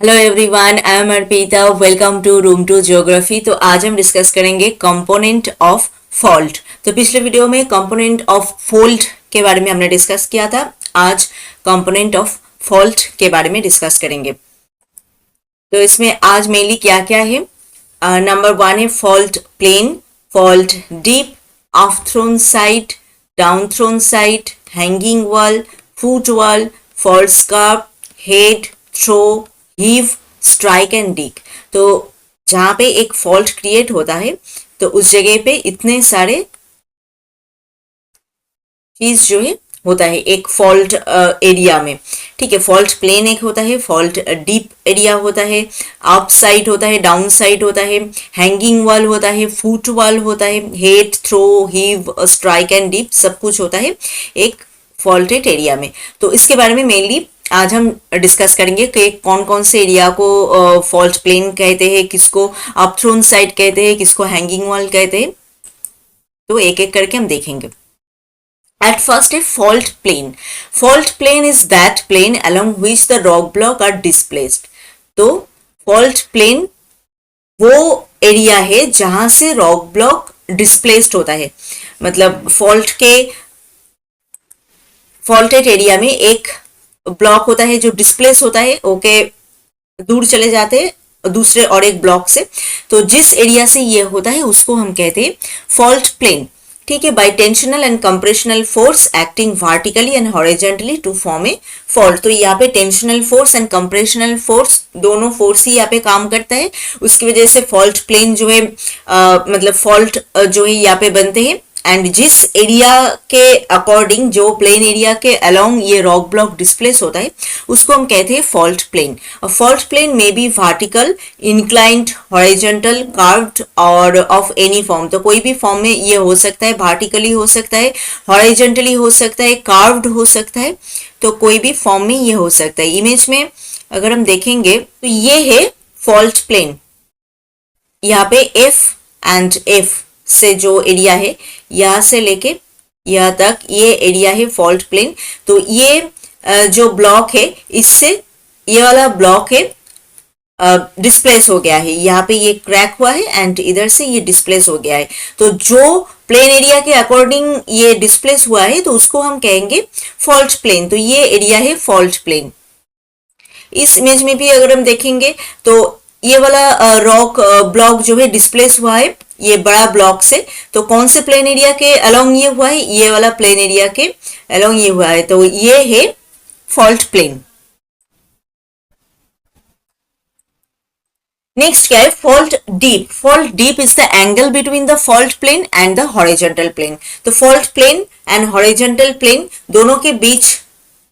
Hello everyone, I am Arpita. Welcome to room to geography. तो आज हम डिस्कस करेंगे कंपोनेंट ऑफ फॉल्ट। तो पिछले वीडियो में कंपोनेंट ऑफ फोल्ड के बारे में हमने डिस्कस किया था। आज कंपोनेंट ऑफ फॉल्ट के बारे में डिस्कस करेंगे। तो इसमें आज मेनली क्या क्या है। नंबर वन है fault plane, fault dip, up thrown side, down thrown side, hanging wall, foot wall, fault scarp, head, throw, heave, strike and dip. तो जहां पे एक फॉल्ट क्रिएट होता है तो उस जगह पे इतने सारे चीज जो है होता है एक फॉल्ट एरिया में। ठीक है, फॉल्ट प्लेन एक होता है, फॉल्ट डीप एरिया होता है, अप साइड होता है, डाउन साइड होता है, हैंगिंग वॉल होता है, फुट वॉल होता है, head, throw, heave, strike and dip, सब कुछ होता है एक फॉल्टेड एरिया में। तो इसके बारे में मेनली आज हम डिस्कस करेंगे कि कौन कौन से एरिया को फॉल्ट प्लेन कहते हैं, किसको अपथ्रोन साइड कहते हैं, किसको हैंगिंग वॉल कहते हैं। तो एक एक करके हम देखेंगे। At first, a fault plane. Fault plane is that plane along which the rock block are displaced. तो fault plane वो एरिया है जहां से रॉक ब्लॉक डिस्प्लेस्ड होता है। मतलब फॉल्टेड एरिया में एक ब्लॉक होता है जो डिस्प्लेस होता है, ओके, दूर चले जाते हैं दूसरे और एक ब्लॉक से। तो जिस एरिया से ये होता है उसको हम कहते हैं फॉल्ट प्लेन। ठीक है, by tensional and compressional force acting vertically and horizontally to form a fault. तो यहाँ पे tensional force and compressional force, दोनों फोर्स ही यहाँ पे काम करता है। उसकी वजह से फॉल्ट प्लेन जो है मतलब फॉल्ट जो है यहाँ पे बनते हैं। एंड जिस एरिया के अकॉर्डिंग, जो प्लेन एरिया के अलोंग ये रॉक ब्लॉक डिस्प्लेस होता है उसको हम कहते हैं फॉल्ट प्लेन। फॉल्ट प्लेन में be vertical, inclined, horizontal, curved और ऑफ एनी फॉर्म। तो कोई भी फॉर्म में ये हो सकता है, वर्टिकली हो सकता है, हॉरिजॉन्टली हो सकता है, कार्व्ड हो सकता है। तो कोई भी फॉर्म में ये हो सकता है। इमेज में अगर हम देखेंगे तो ये है फॉल्ट प्लेन। यहाँ पे एफ एंड एफ से जो एरिया है यहाँ से लेके यहाँ तक ये एरिया है फॉल्ट प्लेन। तो ये जो ब्लॉक है इससे ये वाला ब्लॉक है डिस्प्लेस हो गया है। यहाँ पे ये क्रैक हुआ है एंड इधर से ये डिस्प्लेस हो गया है। तो जो प्लेन एरिया के अकॉर्डिंग ये डिस्प्लेस हुआ है तो उसको हम कहेंगे फॉल्ट प्लेन। तो ये एरिया है फॉल्ट प्लेन। इस इमेज में भी अगर हम देखेंगे तो ये वाला रॉक ब्लॉक जो है डिस्प्लेस हुआ है ये बड़ा ब्लॉक से। तो कौन से प्लेन एरिया के अलोंग ये हुआ है? ये वाला प्लेन एरिया के अलोंग ये हुआ है। तो ये है फॉल्ट प्लेन। नेक्स्ट क्या है? Fault dip. Fault dip is the angle between the fault plane and the horizontal plane. तो fault plane and horizontal plane दोनों के बीच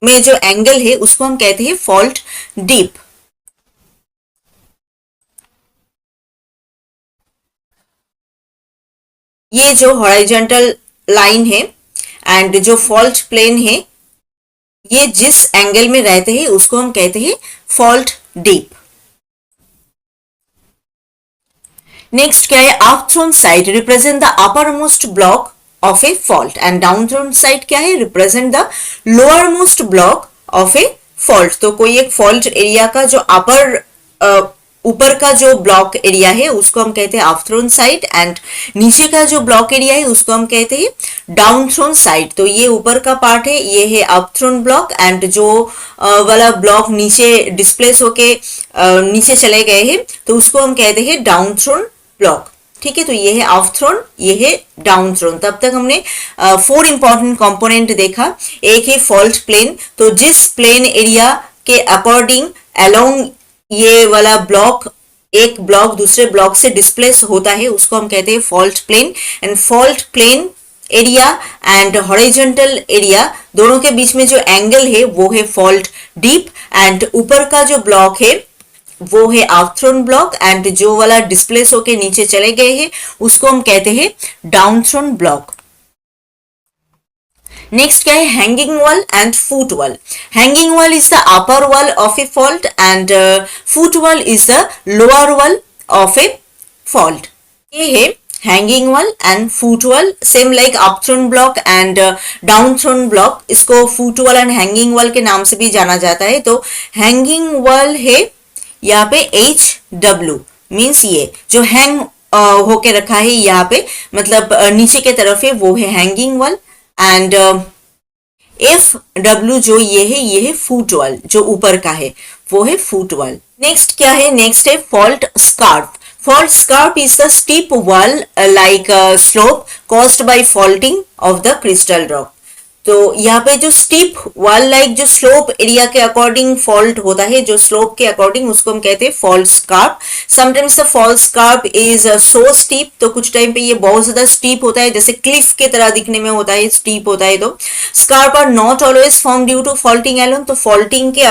में जो एंगल है उसको हम कहते हैं फॉल्ट डीप। ये जो हॉरिजॉन्टल लाइन है एंड जो फॉल्ट प्लेन है ये जिस एंगल में रहते हैं उसको हम कहते हैं फॉल्ट डीप। नेक्स्ट क्या है? Up thrown side represent the upper most block of a fault and down thrown side क्या है? Represent the lower most block of a fault. तो कोई एक फॉल्ट एरिया का जो ऊपर का जो ब्लॉक एरिया है उसको हम कहते हैं अप थ्रोन साइड एंड नीचे का जो ब्लॉक एरिया है उसको हम कहते हैं डाउन थ्रोन साइड। तो ये ऊपर का पार्ट है, ये है अप थ्रोन ब्लॉक एंड जो वाला ब्लॉक नीचे डिस्प्लेस होके नीचे चले गए हैं तो उसको हम कहते हैं डाउन थ्रोन ब्लॉक। ठीक है, तो ये है अप थ्रोन, ये है डाउन थ्रोन। तब तक हमने 4 इंपॉर्टेंट कंपोनेंट देखा। एक है फॉल्ट प्लेन। तो जिस प्लेन एरिया के अकॉर्डिंग अलोंग ये वाला ब्लॉक, एक ब्लॉक दूसरे ब्लॉक से डिस्प्लेस होता है उसको हम कहते हैं fault plane. And fault plane area and horizontal area दोनों के बीच में जो एंगल है वो है फॉल्ट डीप। एंड ऊपर का जो ब्लॉक है वो है अप थ्रोन ब्लॉक एंड जो वाला डिस्प्लेस होके नीचे चले गए हैं उसको हम कहते हैं डाउन थ्रोन ब्लॉक। नेक्स्ट क्या है? Hanging wall and foot wall. Hanging wall is the upper wall of a fault and foot wall is the lower wall of a fault. ये है hanging wall and foot wall, same like up thrown block and down thrown block. इसको foot wall and hanging wall के नाम से भी जाना जाता है। तो हैंगिंग वॉल है यहाँ पे HW मीन्स ये जो हैंग होके रखा है यहाँ पे, मतलब नीचे के तरफ है, वो है हैंगिंग वॉल। एंड FW जो ये है फुट वॉल, जो ऊपर का है वो है फुट वॉल। नेक्स्ट क्या है, नेक्स्ट है fault scarp. Fault scarp is the steep wall like slope caused by faulting of the crystal rock. तो यहाँ पे जो स्टीप वॉल लाइक जो स्लोप एरिया के अकॉर्डिंग फॉल्ट होता है, जो स्लोप के अकॉर्डिंग, उसको हम कहते हैं fault scarp. Sometimes the fault scarp is so steep, तो कुछ टाइम पे ये बहुत ज्यादा स्टीप होता है, जैसे क्लिफ के तरह दिखने में होता है, स्टीप होता है। तो scarp are not always form due to faulting alone, तो फॉल्टिंग के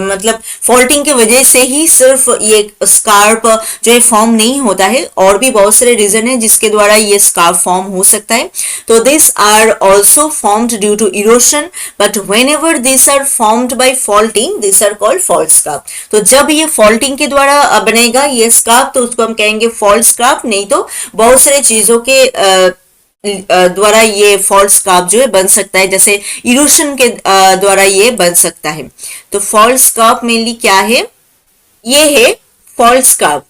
मतलब फॉल्टिंग की वजह से ही सिर्फ ये स्कार्प जो है फॉर्म नहीं होता है, और भी बहुत सारे रीजन है जिसके द्वारा ये स्कार्प फॉर्म हो सकता है। तो this are also formed due to erosion, but whenever these are formed by faulting, these are called fault scarp. तो जब ये faulting के द्वारा बनेगा ये scarp, तो उसको हम कहेंगे fault scarp। नहीं तो बहुत सारे चीजों के द्वारा ये फॉल्ट स्कार्प जो है बन सकता है, जैसे इरोशन के द्वारा ये बन सकता है। तो फॉल्ट स्कार्प मेनली क्या है, ये है फॉल्ट स्कार्प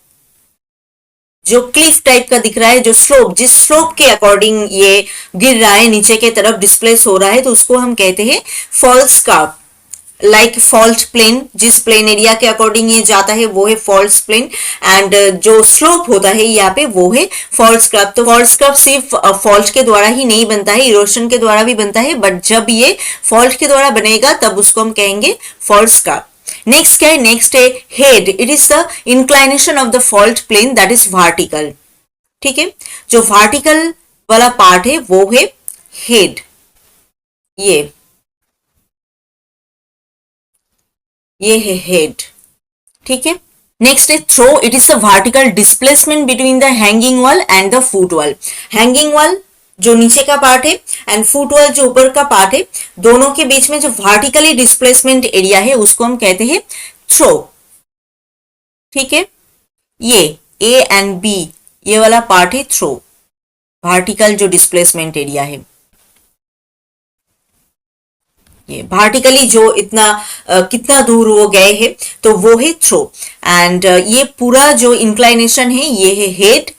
जो क्लिफ टाइप का दिख रहा है, जो स्लोप, जिस स्लोप के अकॉर्डिंग ये गिर रहा है, नीचे के तरफ डिस्प्लेस हो रहा है, तो उसको हम कहते हैं fault scarp. Like fault plane, जिस प्लेन एरिया के अकॉर्डिंग ये जाता है वो है फॉल्ट प्लेन, एंड जो स्लोप होता है यहाँ पे वो है फॉल्ट स्कार्प। तो फॉल्ट स्कार्प सिर्फ फॉल्ट के द्वारा ही नहीं बनता है, इरोशन के द्वारा भी बनता है, बट जब ये फॉल्ट के द्वारा बनेगा तब उसको हम कहेंगे फॉल्ट स्कार्प। नेक्स्ट क्या है, नेक्स्ट है hade. It is the inclination of the fault plane that is vertical. ठीक है, जो वर्टिकल वाला पार्ट है वो है हेड। ये है हेड। ठीक है, नेक्स्ट है throw. It is the vertical displacement between the hanging wall and the foot wall. Hanging wall जो नीचे का पार्ट है एंड फुट वॉल जो ऊपर का पार्ट है, दोनों के बीच में जो वर्टिकली डिस्प्लेसमेंट एरिया है उसको हम कहते हैं थ्रो। ठीक है, ये A एंड B ये वाला पार्ट है थ्रो, वर्टिकल जो डिस्प्लेसमेंट एरिया है, ये वर्टिकली जो इतना कितना दूर वो गए हैं तो वो है थ्रो। एंड ये पूरा जो इंक्लाइनेशन है ये है हेड,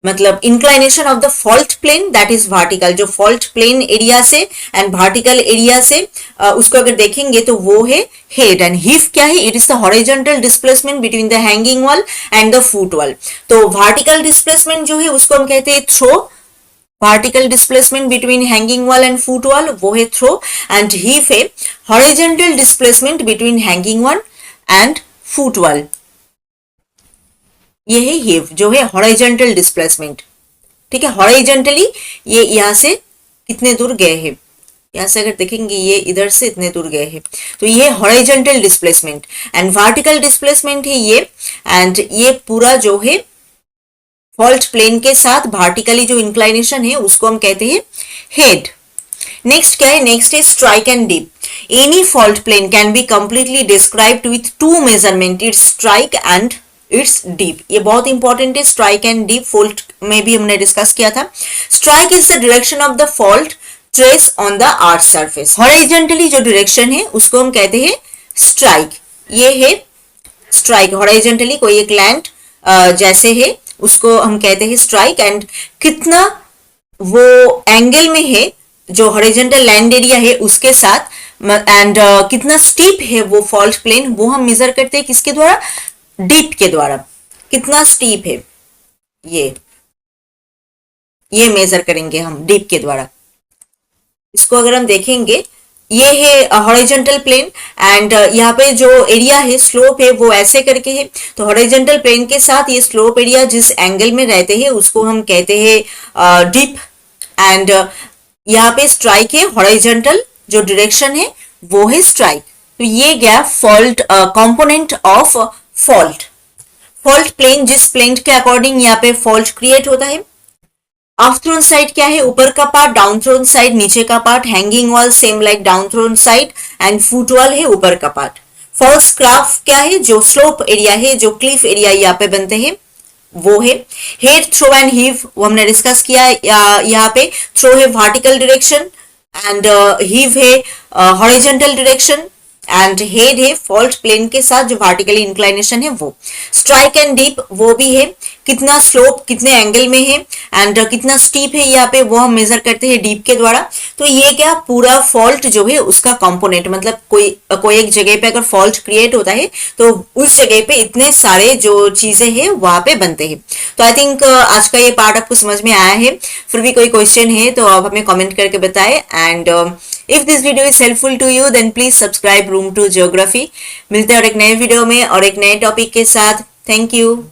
मतलब inclination of the fault plane that is vertical. जो फॉल्ट प्लेन एरिया से एंड वर्टिकल एरिया से उसको अगर देखेंगे तो वो है हेड। एंड हीफ क्या है, it is the horizontal displacement between the hanging wall and the foot wall. तो वर्टिकल डिस्प्लेसमेंट जो है उसको हम कहते हैं throw, vertical displacement between hanging wall and foot wall वो है थ्रो। एंड हीफ है horizontal displacement between hanging wall and foot wall, ये है हीव जो है हॉरिजॉन्टल डिस्प्लेसमेंट। ठीक है, हॉरिजॉन्टली ये यहां से कितने दूर गए हैं, यहां से अगर देखेंगे ये इधर से इतने दूर गए हैं, तो ये horizontal displacement. And vertical displacement है ये, एंड ये पूरा जो है फॉल्ट प्लेन के साथ वर्टिकली जो इंक्लाइनेशन है उसको हम कहते हैं हेड। नेक्स्ट क्या है, नेक्स्ट है strike and dip. Any fault plane can be completely described with two measurement, its strike and its dip. ये बहुत इंपॉर्टेंट है, स्ट्राइक एंड डीप। फॉल्ट में भी हमने डिस्कस किया था। Strike is the direction of the fault trace on the arch surface. Horizontally जो direction है उसको हम कहते हैं स्ट्राइक। ये है स्ट्राइक, हॉरिजॉन्टली कोई एक लैंड जैसे है उसको हम कहते हैं स्ट्राइक। एंड कितना वो एंगल में है जो हॉरिजॉन्टल लैंड एरिया है उसके साथ, एंड कितना स्टीप है वो फॉल्ट प्लेन, वो हम मेजर करते हैं किसके द्वारा, डीप के द्वारा। कितना स्टीप है ये मेजर करेंगे हम डीप के द्वारा। इसको अगर हम देखेंगे, ये है हॉरिजॉन्टल प्लेन एंड यहाँ पे जो एरिया है स्लोप है वो ऐसे करके है। तो हॉरिजॉन्टल प्लेन के साथ ये स्लोप एरिया जिस एंगल में रहते हैं उसको हम कहते हैं डीप। एंड यहाँ पे स्ट्राइक है, हॉरिजॉन्टल जो डायरेक्शन है वो है स्ट्राइक। तो ये गया fault component of fault. Fault plane, जिस प्लेन के अकॉर्डिंग यहाँ पे फॉल्ट क्रिएट होता है। अप थ्रोन साइड क्या है, ऊपर का पार्ट, डाउन थ्रोन साइड नीचे का part, hanging wall same like down thrown side, and foot wall है ऊपर का पार्ट। फॉल्ट स्कार्प क्या है, जो स्लोप एरिया है, जो क्लिफ एरिया यहाँ पे बनते हैं वो है। हेड, थ्रो एंड हीव वो हमने डिस्कस किया। यहाँ पे थ्रो है वर्टिकल डायरेक्शन एंड हीव है हॉरिजॉन्टल डायरेक्शन। एंड हेड है फॉल्ट प्लेन के साथ, जो वर्टिकली इंक्लाइनेशन है वो। स्ट्राइक एंड डीप वो भी है, कितना स्लोप कितने एंगल में है एंड कितना स्टीप है यहाँ पे वो हम मेजर करते हैं डीप के द्वारा। तो ये क्या पूरा फॉल्ट जो है उसका कंपोनेंट, मतलब कोई एक जगह पे अगर फॉल्ट क्रिएट होता है तो उस जगह पे इतने सारे जो चीजें हैं वहां पे बनते हैं। तो आई थिंक आज का ये पार्ट आपको समझ में आया है। फिर भी कोई क्वेश्चन है तो आप हमें कमेंट करके बताएं। And if this video is helpful to you then please subscribe room to geography. मिलते हैं और एक नए वीडियो में और एक नए टॉपिक के साथ। Thank you.